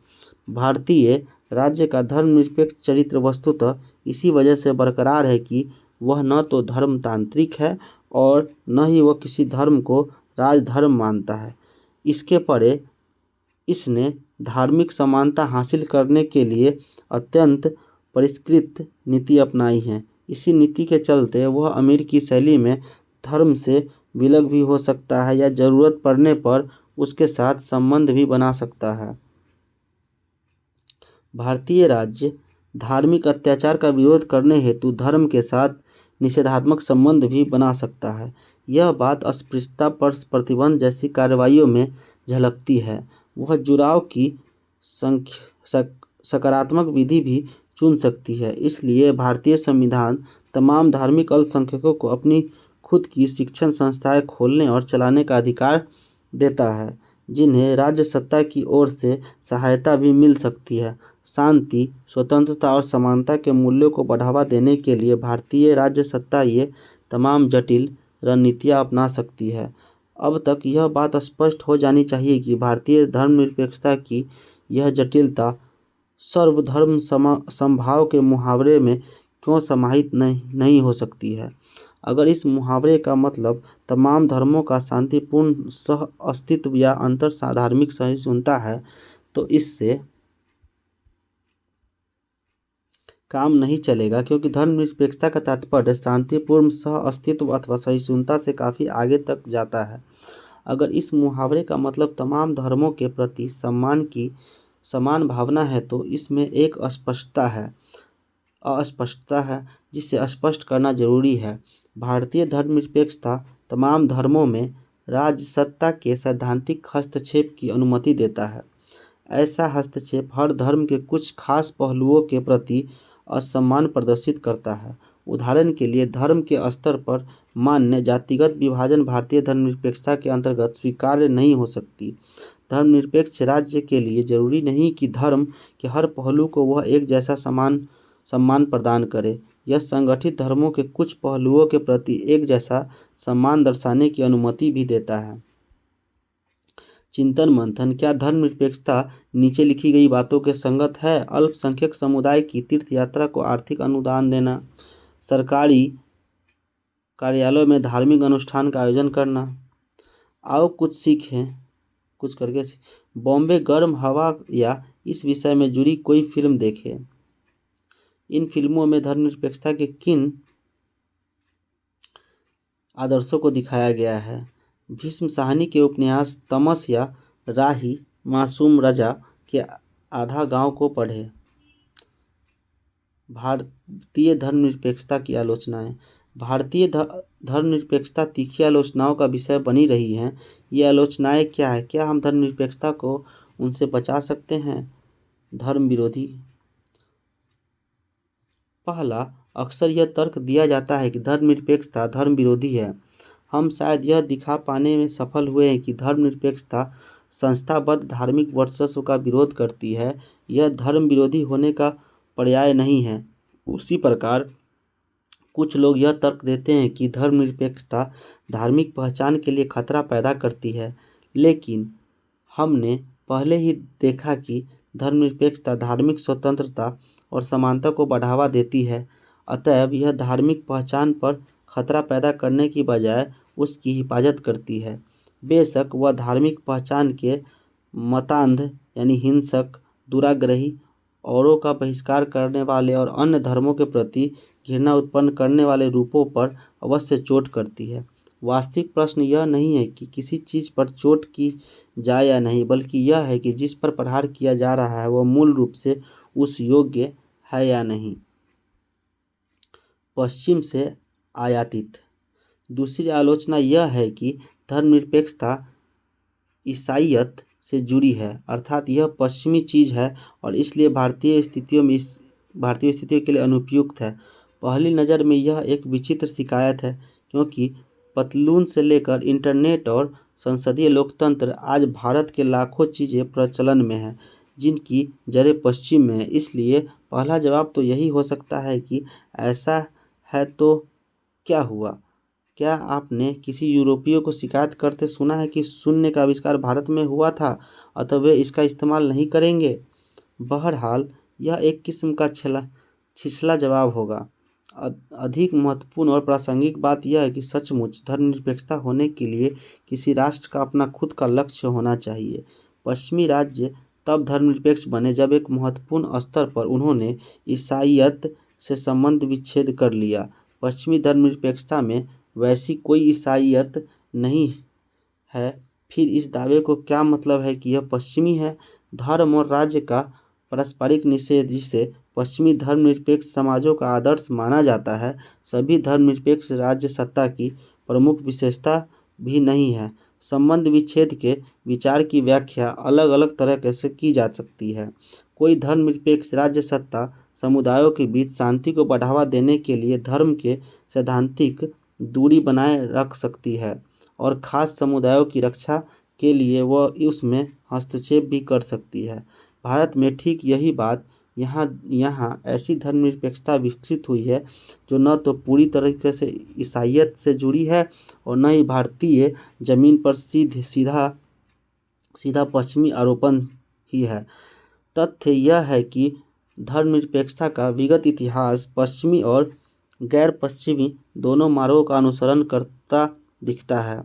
भारतीय राज्य का धर्मनिरपेक्ष चरित्र वस्तुतः इसी वजह से बरकरार है कि वह न तो धर्मतांत्रिक है और न ही वह किसी धर्म को राजधर्म मानता है। इसके परे इसने धार्मिक समानता हासिल करने के लिए अत्यंत परिष्कृत नीति अपनाई है। इसी नीति के चलते वह अमेरिकी शैली में धर्म से विलग भी हो सकता है या जरूरत पड़ने पर उसके साथ संबंध भी बना सकता है। भारतीय राज्य धार्मिक अत्याचार का विरोध करने हेतु धर्म के साथ निषेधात्मक संबंध भी बना सकता है। यह बात अस्पृश्यता पर प्रतिबंध जैसी कार्रवाइयों में झलकती है। वह जुड़ाव की सकारात्मक विधि भी चुन सकती है। इसलिए भारतीय संविधान तमाम धार्मिक अल्पसंख्यकों को अपनी खुद की शिक्षण संस्थाएं खोलने और चलाने का अधिकार देता है, जिन्हें राज्य सत्ता की ओर से सहायता भी मिल सकती है। शांति, स्वतंत्रता और समानता के मूल्यों को बढ़ावा देने के लिए भारतीय राज्य सत्ता ये तमाम जटिल रणनीतियाँ अपना सकती है। अब तक यह बात स्पष्ट हो जानी चाहिए कि भारतीय धर्मनिरपेक्षता की यह जटिलता सर्वधर्म समभाव के मुहावरे में क्यों समाहित नहीं हो सकती है। अगर इस मुहावरे का मतलब तमाम धर्मों का शांतिपूर्ण सह अस्तित्व या अंतर धार्मिक सहिष्णुता है, तो इससे काम नहीं चलेगा, क्योंकि धर्मनिरपेक्षता का तात्पर्य शांतिपूर्ण सह अस्तित्व अथवा सहिष्णुता से काफ़ी आगे तक जाता है। अगर इस मुहावरे का मतलब तमाम धर्मों के प्रति सम्मान की समान भावना है, तो इसमें एक अस्पष्टता है जिसे स्पष्ट करना जरूरी है। भारतीय धर्मनिरपेक्षता तमाम धर्मों में राज्य सत्ता के सैद्धांतिक हस्तक्षेप की अनुमति देता है। ऐसा हस्तक्षेप हर धर्म के कुछ खास पहलुओं के प्रति असम्मान प्रदर्शित करता है। उदाहरण के लिए, धर्म के स्तर पर मान्य जातिगत विभाजन भारतीय धर्मनिरपेक्षता के अंतर्गत स्वीकार्य नहीं हो सकती। धर्मनिरपेक्ष राज्य के लिए जरूरी नहीं कि धर्म के हर पहलू को वह एक जैसा सम्मान प्रदान करे। यह संगठित धर्मों के कुछ पहलुओं के प्रति एक जैसा सम्मान दर्शाने की अनुमति भी देता है। चिंतन मंथन: क्या धर्मनिरपेक्षता नीचे लिखी गई बातों के संगत है? अल्पसंख्यक समुदाय की तीर्थ यात्रा को आर्थिक अनुदान देना, सरकारी कार्यालयों में धार्मिक अनुष्ठान का आयोजन करना। आओ कुछ सीखें, कुछ करके बॉम्बे गर्म हवा या इस विषय में जुड़ी कोई फिल्म देखें। इन फिल्मों में धर्मनिरपेक्षता के किन आदर्शों को दिखाया गया है? भीष्म साहनी के उपन्यास तमस या राही मासूम रजा के आधा गांव को पढ़ें। भारतीय धर्मनिरपेक्षता की आलोचनाएं: भारतीय धर्मनिरपेक्षता तीखी आलोचनाओं का विषय बनी रही हैं। ये आलोचनाएं क्या है? क्या हम धर्मनिरपेक्षता को उनसे बचा सकते हैं? धर्म विरोधी: पहला, अक्सर यह तर्क दिया जाता है कि धर्मनिरपेक्षता धर्म विरोधी है। हम शायद यह दिखा पाने में सफल हुए हैं कि धर्मनिरपेक्षता संस्थाबद्ध धार्मिक वर्चस्व का विरोध करती है। यह धर्म विरोधी होने का पर्याय नहीं है। उसी प्रकार कुछ लोग यह तर्क देते हैं कि धर्मनिरपेक्षता धार्मिक पहचान के लिए खतरा पैदा करती है, लेकिन हमने पहले ही देखा कि धर्मनिरपेक्षता धार्मिक स्वतंत्रता और समानता को बढ़ावा देती है। अतएव यह धार्मिक पहचान पर खतरा पैदा करने की बजाय उसकी हिफाजत करती है। बेशक वह धार्मिक पहचान के मतांध यानी हिंसक, दुराग्रही, औरों का बहिष्कार करने वाले और अन्य धर्मों के प्रति घृणा उत्पन्न करने वाले रूपों पर अवश्य चोट करती है। वास्तविक प्रश्न यह नहीं है कि किसी चीज़ पर चोट की जाए या नहीं, बल्कि यह है कि जिस पर प्रहार किया जा रहा है वह मूल रूप से उस योग्य है या नहीं। पश्चिम से आयातित। दूसरी आलोचना यह है कि धर्मनिरपेक्षता ईसाईयत से जुड़ी है, अर्थात यह पश्चिमी चीज़ है और इसलिए भारतीय स्थितियों के लिए अनुपयुक्त है। पहली नज़र में यह एक विचित्र शिकायत है, क्योंकि पतलून से लेकर इंटरनेट और संसदीय लोकतंत्र आज भारत के लाखों चीज़ें प्रचलन में हैं जिनकी जड़ें पश्चिम में हैं। इसलिए पहला जवाब तो यही हो सकता है कि ऐसा है तो क्या हुआ। क्या आपने किसी यूरोपीय को शिकायत करते सुना है कि शून्य का आविष्कार भारत में हुआ था, अतः वे इसका इस्तेमाल नहीं करेंगे? बहरहाल यह एक किस्म का छिछला जवाब होगा। अधिक महत्वपूर्ण और प्रासंगिक बात यह है कि सचमुच धर्मनिरपेक्षता होने के लिए किसी राष्ट्र का अपना खुद का लक्ष्य होना चाहिए। पश्चिमी राज्य तब धर्मनिरपेक्ष बने जब एक महत्वपूर्ण स्तर पर उन्होंने ईसाईयत से संबंध विच्छेद कर लिया। पश्चिमी धर्मनिरपेक्षता में वैसी कोई ईसाईयत नहीं है। फिर इस दावे को क्या मतलब है कि यह पश्चिमी है? धर्म और राज्य का पारस्परिक निषेध, जिसे पश्चिमी धर्मनिरपेक्ष समाजों का आदर्श माना जाता है, सभी धर्मनिरपेक्ष राज्य सत्ता की प्रमुख विशेषता भी नहीं है। संबंध विच्छेद के विचार की व्याख्या अलग अलग तरह से की जा सकती है। कोई धर्मनिरपेक्ष राज्य सत्ता समुदायों के बीच शांति को बढ़ावा देने के लिए धर्म के सैद्धांतिक दूरी बनाए रख सकती है और खास समुदायों की रक्षा के लिए वह उसमें हस्तक्षेप भी कर सकती है। भारत में ठीक यही बात यहाँ ऐसी धर्मनिरपेक्षता विकसित हुई है जो न तो पूरी तरीके से ईसाईयत से जुड़ी है और न ही भारतीय जमीन पर सीधा पश्चिमी आरोपण ही है। तथ्य यह है कि धर्मनिरपेक्षता का विगत इतिहास पश्चिमी और गैर पश्चिमी दोनों मार्गों का अनुसरण करता दिखता है।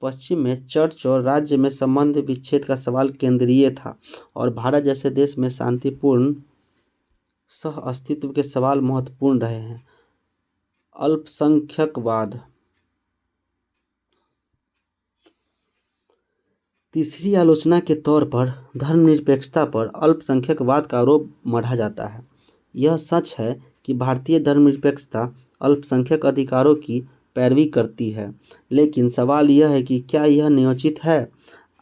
पश्चिम में चर्च और राज्य में संबंध विच्छेद का सवाल केंद्रीय था और भारत जैसे देश में शांतिपूर्ण सह अस्तित्व के सवाल महत्वपूर्ण रहे हैं। अल्पसंख्यकवाद। तीसरी आलोचना के तौर पर धर्मनिरपेक्षता पर अल्पसंख्यकवाद का आरोप मढ़ा जाता है। यह सच है कि भारतीय धर्मनिरपेक्षता अल्पसंख्यक अधिकारों की पैरवी करती है, लेकिन सवाल यह है कि क्या यह न्यायोचित है?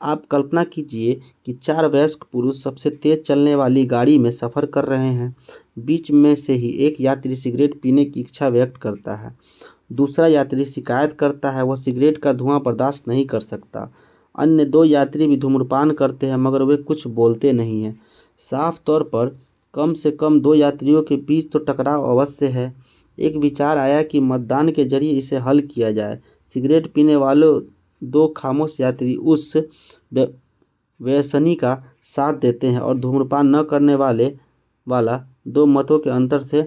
आप कल्पना कीजिए कि 4 वयस्क पुरुष सबसे तेज चलने वाली गाड़ी में सफ़र कर रहे हैं। बीच में से ही एक यात्री सिगरेट पीने की इच्छा व्यक्त करता है। दूसरा यात्री शिकायत करता है, वह सिगरेट का धुआं बर्दाश्त नहीं कर सकता। अन्य 2 यात्री भी धूम्रपान करते हैं, मगर वे कुछ बोलते नहीं हैं। साफ तौर पर कम से कम 2 यात्रियों के बीच तो टकराव अवश्य है। एक विचार आया कि मतदान के जरिए इसे हल किया जाए। सिगरेट पीने वाले 2 खामोश यात्री उस व्यसनी का साथ देते हैं और धूम्रपान न करने वाला 2 मतों के अंतर से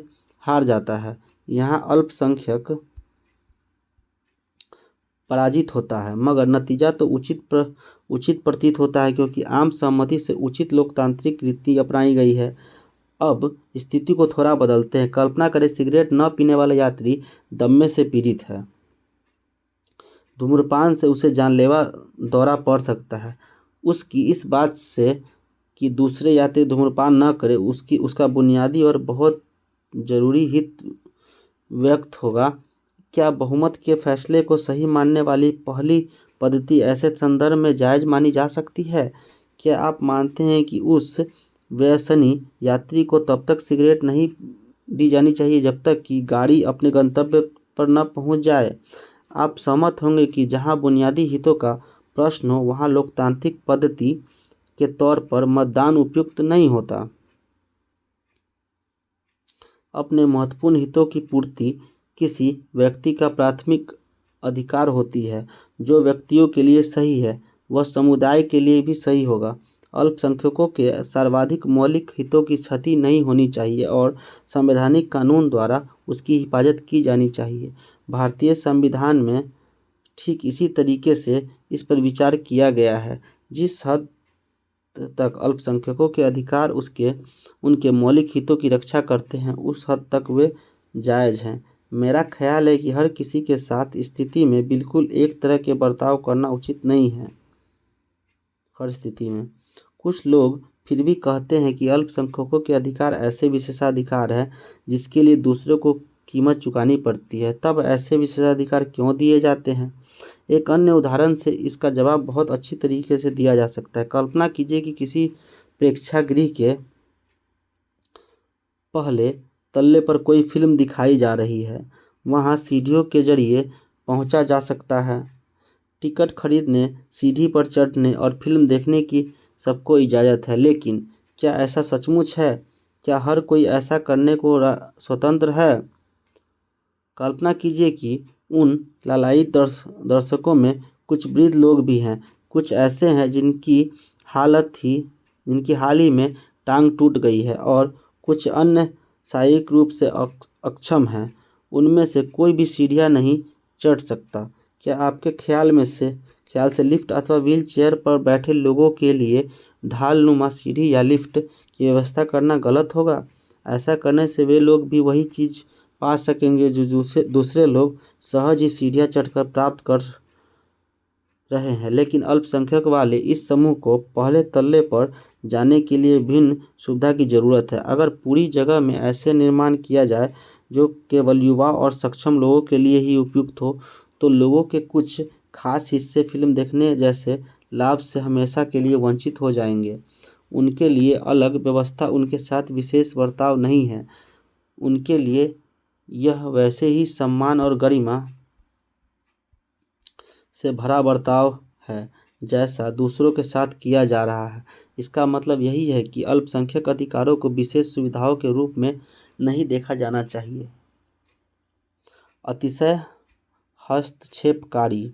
हार जाता है। यहाँ अल्पसंख्यक पराजित होता है, मगर नतीजा तो उचित प्रतीत होता है, क्योंकि आम सहमति से उचित लोकतांत्रिक रीति अपनाई गई है। अब स्थिति को थोड़ा बदलते हैं। कल्पना करें, सिगरेट न पीने वाला यात्री दम्मे से पीड़ित है। धूम्रपान से उसे जानलेवा दौरा पड़ सकता है। उसकी इस बात से कि दूसरे यात्री धूम्रपान न करे उसका बुनियादी और बहुत जरूरी हित व्यक्त होगा। क्या बहुमत के फैसले को सही मानने वाली पहली पद्धति ऐसे संदर्भ में जायज़ मानी जा सकती है? क्या आप मानते हैं कि उस व्यसनी यात्री को तब तक सिगरेट नहीं दी जानी चाहिए जब तक कि गाड़ी अपने गंतव्य पर न पहुंच जाए? आप सहमत होंगे कि जहां बुनियादी हितों का प्रश्न हो, वहां लोकतांत्रिक पद्धति के तौर पर मतदान उपयुक्त नहीं होता। अपने महत्वपूर्ण हितों की पूर्ति किसी व्यक्ति का प्राथमिक अधिकार होती है। जो व्यक्तियों के लिए सही है, वह समुदाय के लिए भी सही होगा। अल्पसंख्यकों के सर्वाधिक मौलिक हितों की क्षति नहीं होनी चाहिए और संवैधानिक कानून द्वारा उसकी हिफाजत की जानी चाहिए। भारतीय संविधान में ठीक इसी तरीके से इस पर विचार किया गया है। जिस हद तक अल्पसंख्यकों के अधिकार उनके मौलिक हितों की रक्षा करते हैं, उस हद तक वे जायज़ हैं। मेरा ख्याल है कि हर किसी के साथ स्थिति में बिल्कुल एक तरह के बर्ताव करना उचित नहीं है। हर स्थिति में कुछ लोग फिर भी कहते हैं कि अल्पसंख्यकों के अधिकार ऐसे विशेषाधिकार हैं जिसके लिए दूसरों को कीमत चुकानी पड़ती है। तब ऐसे विशेषाधिकार क्यों दिए जाते हैं? एक अन्य उदाहरण से इसका जवाब बहुत अच्छी तरीके से दिया जा सकता है। कल्पना कीजिए कि किसी प्रेक्षागृह के पहले तल्ले पर कोई फिल्म दिखाई जा रही है। वहां सीढ़ियों के जरिए पहुंचा जा सकता है। टिकट खरीदने, सीढ़ी पर चढ़ने और फिल्म देखने की सबको इजाज़त है, लेकिन क्या ऐसा सचमुच है? क्या हर कोई ऐसा करने को स्वतंत्र है? कल्पना कीजिए कि उन लालायित दर्शकों में कुछ वृद्ध लोग भी हैं। कुछ ऐसे हैं जिनकी हाल ही में टांग टूट गई है और कुछ अन्य शारीरिक रूप से अक्षम हैं। उनमें से कोई भी सीढ़ियाँ नहीं चढ़ सकता। क्या आपके ख्याल से लिफ्ट अथवा व्हील चेयर पर बैठे लोगों के लिए ढालनुमा सीढ़ी या लिफ्ट की व्यवस्था करना गलत होगा? ऐसा करने से वे लोग भी वही चीज़ पा सकेंगे जो दूसरे लोग सहज ही सीढ़ियाँ चढ़कर प्राप्त कर रहे हैं। लेकिन अल्पसंख्यक वाले इस समूह को पहले तल्ले पर जाने के लिए भिन्न सुविधा की ज़रूरत है। अगर पूरी जगह में ऐसे निर्माण किया जाए जो केवल युवा और सक्षम लोगों के लिए ही उपयुक्त हो, तो लोगों के कुछ खास हिस्से फिल्म देखने जैसे लाभ से हमेशा के लिए वंचित हो जाएंगे। उनके लिए अलग व्यवस्था उनके साथ विशेष बर्ताव नहीं है। उनके लिए यह वैसे ही सम्मान और गरिमा से भरा बर्ताव है जैसा दूसरों के साथ किया जा रहा है। इसका मतलब यही है कि अल्पसंख्यक अधिकारों को विशेष सुविधाओं के रूप में नहीं देखा जाना चाहिए। अतिशय हस्तक्षेपकारी।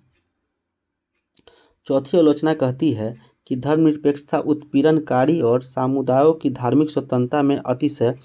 चौथी आलोचना कहती है कि धर्मनिरपेक्षता उत्पीड़नकारी और समुदायों की धार्मिक स्वतंत्रता में अतिशय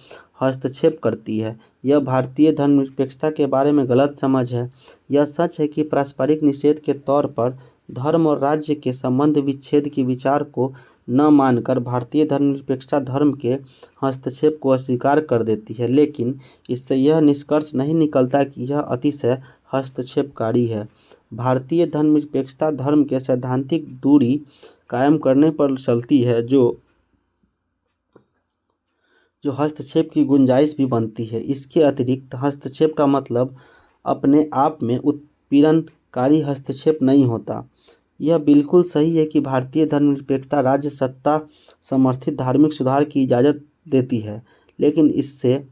हस्तक्षेप करती है। यह भारतीय धर्मनिरपेक्षता के बारे में गलत समझ है। यह सच है कि पारस्परिक निषेध के तौर पर धर्म और राज्य के संबंध विच्छेद के विचार को न मानकर भारतीय धर्मनिरपेक्षता धर्म के हस्तक्षेप को अस्वीकार कर देती है, लेकिन इससे यह निष्कर्ष नहीं निकलता कि यह अतिशय हस्तक्षेपकारी है। भारतीय धर्मनिरपेक्षता धर्म के सैद्धांतिक दूरी कायम करने पर चलती है, जो हस्तक्षेप की गुंजाइश भी बनती है। इसके अतिरिक्त हस्तक्षेप का मतलब अपने आप में उत्पीड़नकारी हस्तक्षेप नहीं होता। यह बिल्कुल सही है कि भारतीय धर्मनिरपेक्षता राज्य सत्ता समर्थित धार्मिक सुधार की इजाज़त देती है, लेकिन इससे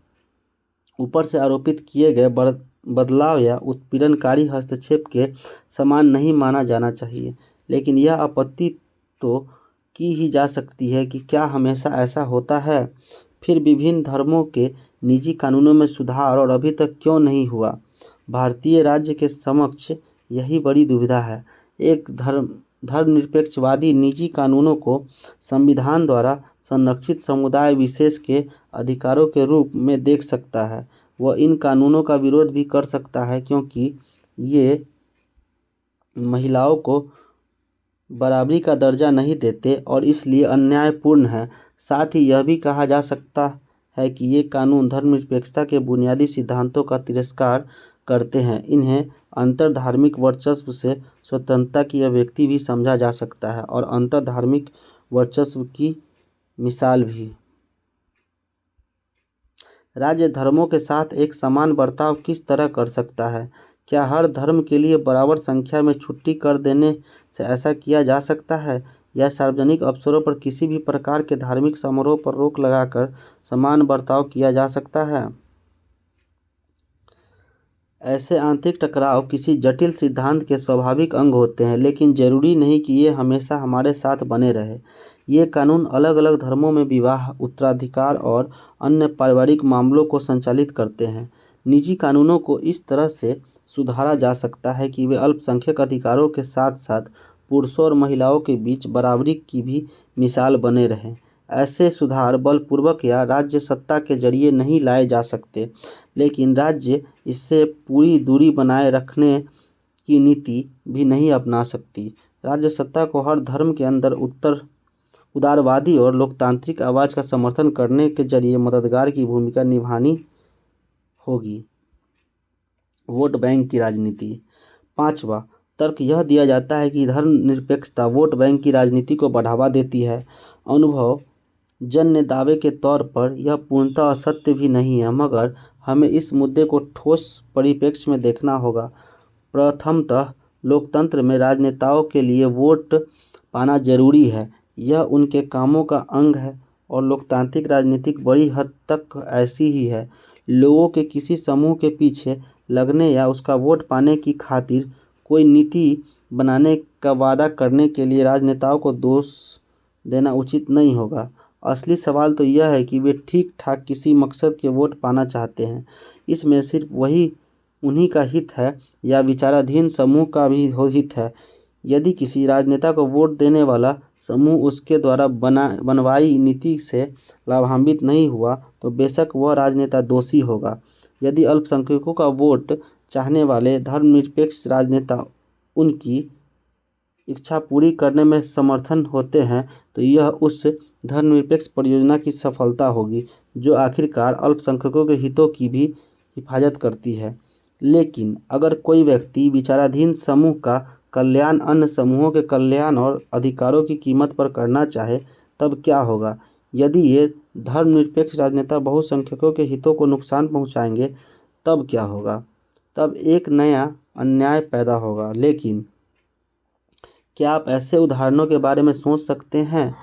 ऊपर से आरोपित किए गए बदलाव या उत्पीड़नकारी हस्तक्षेप के समान नहीं माना जाना चाहिए। लेकिन यह आपत्ति तो की ही जा सकती है कि क्या हमेशा ऐसा होता है? फिर विभिन्न धर्मों के निजी कानूनों में सुधार और अभी तक क्यों नहीं हुआ? भारतीय राज्य के समक्ष यही बड़ी दुविधा है। एक धर्मनिरपेक्षवादी निजी कानूनों को संविधान द्वारा संरक्षित समुदाय विशेष के अधिकारों के रूप में देख सकता है। वह इन कानूनों का विरोध भी कर सकता है क्योंकि ये महिलाओं को बराबरी का दर्जा नहीं देते और इसलिए अन्यायपूर्ण है। साथ ही यह भी कहा जा सकता है कि ये कानून धर्मनिरपेक्षता के बुनियादी सिद्धांतों का तिरस्कार करते हैं। इन्हें अंतर्धार्मिक वर्चस्व से स्वतंत्रता की अभिव्यक्ति भी समझा जा सकता है और अंतर्धार्मिक वर्चस्व की मिसाल भी। राज्य धर्मों के साथ एक समान बर्ताव किस तरह कर सकता है? क्या हर धर्म के लिए बराबर संख्या में छुट्टी कर देने से ऐसा किया जा सकता है, या सार्वजनिक अवसरों पर किसी भी प्रकार के धार्मिक समारोह पर रोक लगाकर समान बर्ताव किया जा सकता है? ऐसे आंतरिक टकराव किसी जटिल सिद्धांत के स्वाभाविक अंग होते हैं, लेकिन जरूरी नहीं कि ये हमेशा हमारे साथ बने रहे। ये कानून अलग अलग धर्मों में विवाह, उत्तराधिकार और अन्य पारिवारिक मामलों को संचालित करते हैं। निजी कानूनों को इस तरह से सुधारा जा सकता है कि वे अल्पसंख्यक अधिकारों के साथ साथ पुरुषों और महिलाओं के बीच बराबरी की भी मिसाल बने रहें। ऐसे सुधार बलपूर्वक या राज्य सत्ता के जरिए नहीं लाए जा सकते, लेकिन राज्य इससे पूरी दूरी बनाए रखने की नीति भी नहीं अपना सकती। राज्य सत्ता को हर धर्म के अंदर उदारवादी और लोकतांत्रिक आवाज़ का समर्थन करने के जरिए मददगार की भूमिका निभानी होगी। वोट बैंक की राजनीति। पांचवा, तर्क यह दिया जाता है कि धर्मनिरपेक्षता वोट बैंक की राजनीति को बढ़ावा देती है। अनुभव जन्य दावे के तौर पर यह पूर्णतः असत्य भी नहीं है, मगर हमें इस मुद्दे को ठोस परिप्रेक्ष्य में देखना होगा। प्रथमतः, लोकतंत्र में राजनेताओं के लिए वोट पाना जरूरी है। यह उनके कामों का अंग है और लोकतांत्रिक राजनीति बड़ी हद तक ऐसी ही है। लोगों के किसी समूह के पीछे लगने या उसका वोट पाने की खातिर कोई नीति बनाने का वादा करने के लिए राजनेताओं को दोष देना उचित नहीं होगा। असली सवाल तो यह है कि वे ठीक ठाक किसी मकसद के वोट पाना चाहते हैं। इसमें सिर्फ वही उन्हीं का हित है या विचाराधीन समूह का भी हित है। यदि किसी राजनेता को वोट देने वाला समूह उसके द्वारा बनवाई नीति से लाभान्वित नहीं हुआ तो बेशक वह राजनेता दोषी होगा। यदि अल्पसंख्यकों का वोट चाहने वाले धर्मनिरपेक्ष राजनेता उनकी इच्छा पूरी करने में समर्थन होते हैं तो यह उस धर्मनिरपेक्ष परियोजना की सफलता होगी जो आखिरकार अल्पसंख्यकों के हितों की भी हिफाजत करती है। लेकिन अगर कोई व्यक्ति विचाराधीन समूह का कल्याण अन्य समूहों के कल्याण और अधिकारों की कीमत पर करना चाहे तब क्या होगा? यदि ये धर्मनिरपेक्ष राजनेता बहुसंख्यकों के हितों को नुकसान पहुंचाएंगे तब क्या होगा? तब एक नया अन्याय पैदा होगा। लेकिन क्या आप ऐसे उदाहरणों के बारे में सोच सकते हैं?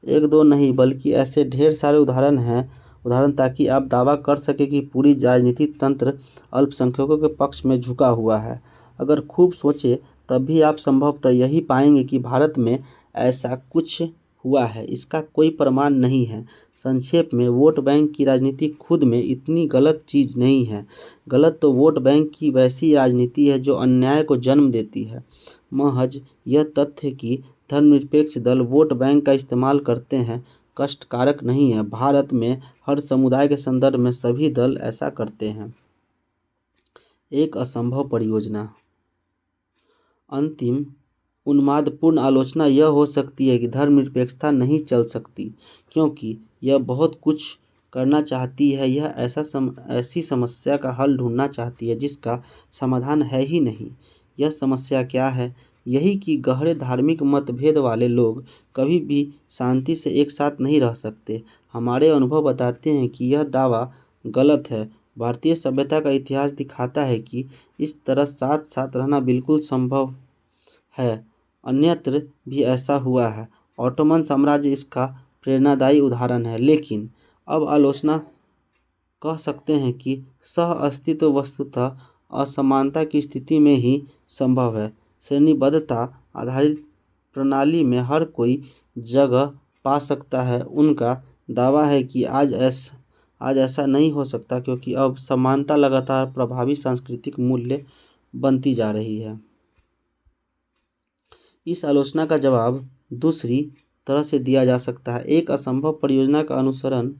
एक दो नहीं बल्कि ऐसे ढेर सारे उदाहरण ताकि आप दावा कर सकें कि पूरी राजनीतिक तंत्र अल्पसंख्यकों के पक्ष में झुका हुआ है। अगर खूब सोचें तब भी आप संभवतः यही पाएंगे कि भारत में ऐसा कुछ हुआ है, इसका कोई प्रमाण नहीं है। संक्षेप में, वोट बैंक की राजनीति खुद में इतनी गलत चीज़ नहीं है। गलत तो वोट बैंक की वैसी राजनीति है जो अन्याय को जन्म देती है। महज यह तथ्य कि धर्मनिरपेक्ष दल वोट बैंक का इस्तेमाल करते हैं कष्टकारक नहीं है। भारत में हर समुदाय के संदर्भ में सभी दल ऐसा करते हैं। एक असंभव परियोजना। अंतिम उन्मादपूर्ण आलोचना यह हो सकती है कि धर्मनिरपेक्षता नहीं चल सकती क्योंकि यह बहुत कुछ करना चाहती है। यह ऐसी समस्या का हल ढूंढना चाहती है जिसका समाधान है ही नहीं। यह समस्या क्या है? यही कि गहरे धार्मिक मतभेद वाले लोग कभी भी शांति से एक साथ नहीं रह सकते। हमारे अनुभव बताते हैं कि यह दावा गलत है। भारतीय सभ्यता का इतिहास दिखाता है कि इस तरह साथ साथ रहना बिल्कुल संभव है। अन्यत्र भी ऐसा हुआ है। ऑटोमन साम्राज्य इसका प्रेरणादायी उदाहरण है। लेकिन अब आलोचना कह सकते हैं कि सह अस्तित्व वस्तुतः असमानता की स्थिति में ही संभव है। श्रेणीबद्धता आधारित प्रणाली में हर कोई जगह पा सकता है। उनका दावा है कि आज ऐसा नहीं हो सकता क्योंकि अब समानता लगातार प्रभावी सांस्कृतिक मूल्य बनती जा रही है। इस आलोचना का जवाब दूसरी तरह से दिया जा सकता है। एक असंभव परियोजना का अनुसरण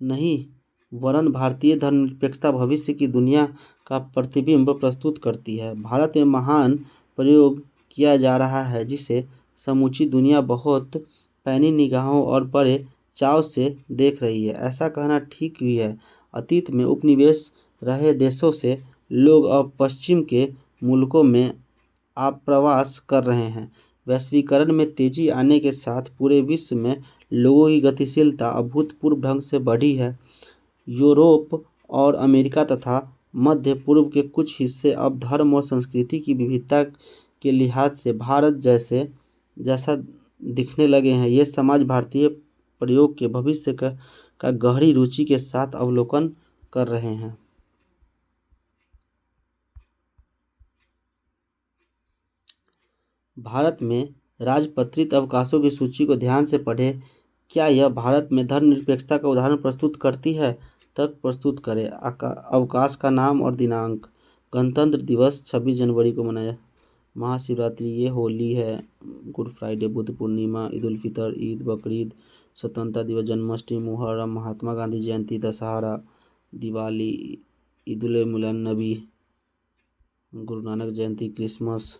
नहीं वरन भारतीय धर्मनिरपेक्षता भविष्य की दुनिया का प्रतिबिंब प्रस्तुत करती है। भारत में महान प्रयोग किया जा रहा है जिसे समूची दुनिया बहुत पैनी निगाहों और बड़े चाव से देख रही है। ऐसा कहना ठीक भी है। अतीत में उपनिवेश रहे देशों से लोग अब पश्चिम के मुल्कों में आप्रवास कर रहे हैं। वैश्वीकरण में तेजी आने के साथ पूरे विश्व में लोगों की गतिशीलता अभूतपूर्व ढंग से बढ़ी है। यूरोप और अमेरिका तथा मध्य पूर्व के कुछ हिस्से अब धर्म और संस्कृति की विविधता के लिहाज से भारत जैसा दिखने लगे हैं। ये समाज भारतीय प्रयोग के भविष्य का गहरी रुचि के साथ अवलोकन कर रहे हैं। भारत में राजपत्रित अवकाशों की सूची को ध्यान से पढ़ें। क्या यह भारत में धर्मनिरपेक्षता का उदाहरण प्रस्तुत करती है? तक प्रस्तुत करें। अवकाश का नाम और दिनांक। गणतंत्र दिवस 26 जनवरी को मनाया। महाशिवरात्रि, ये होली है, गुड फ्राइडे, बुद्ध पूर्णिमा, ईद उल फितर, ईद, बकरीद, स्वतंत्रता दिवस, जन्माष्टमी, मुहर्रम, महात्मा गांधी जयंती, दशहरा, दिवाली, ईद उल मिलाद नबी, गुरु नानक जयंती, क्रिसमस।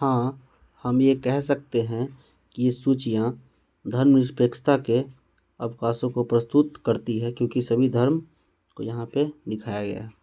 हाँ, हम ये कह सकते हैं कि ये सूचियाँ धर्मनिरपेक्षता के अवकाशों को प्रस्तुत करती है, क्योंकि सभी धर्म को यहाँ पे दिखाया गया है।